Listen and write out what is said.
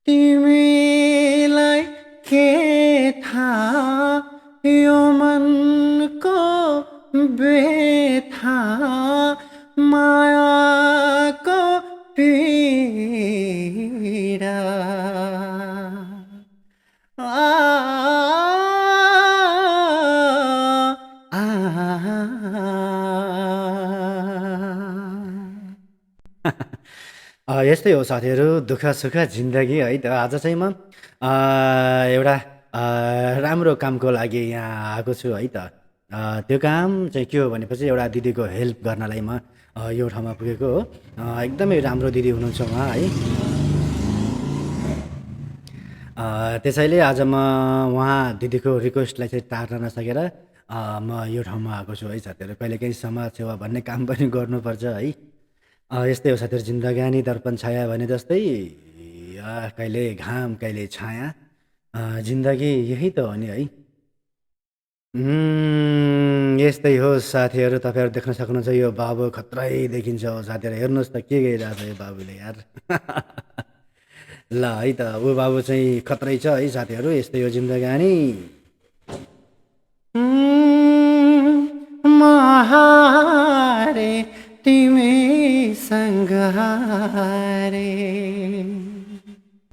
तिमीलाई के थाहा यो मनको व्यथा मायाको पीडा यस्तै हो साथीहरू, दुःख सुख जिन्दगी है त। आज चाहिँ म एउटा राम्रो कामको लागि यहाँ आएको छु है त। त्यो काम चाहिँ के हो भनेपछि एउटा दिदीको हेल्प गर्नलाई म यो ठाउँमा पुगेको हो। एकदमै राम्रो दिदी हुनुहुन्छ उहाँ है। त्यसैले आज म उहाँ दिदीको रिक्वेस्टलाई चाहिँ टार्न नसकेर म यो ठाउँमा आएको छु है साथीहरू। कहिलेकाहीँ समाज सेवा भन्ने काम पनि गर्नुपर्छ है। यस्तै हो साथीहरू, जिन्दगानी दर्पण छाया भने जस्तै कहिले घाम कहिले छाया, जिन्दगी यही त हो नि है। यस्तै हो साथीहरू, तपाईँहरू देख्न सक्नुहुन्छ यो बाबु खत्रै देखिन्छ हो साथीहरू। हेर्नुहोस् त के गइरहेछ यो बाबुले यार। ल है त, ऊ बाबु चाहिँ खत्रै छ है साथीहरू। यस्तै हो जिन्दगानी।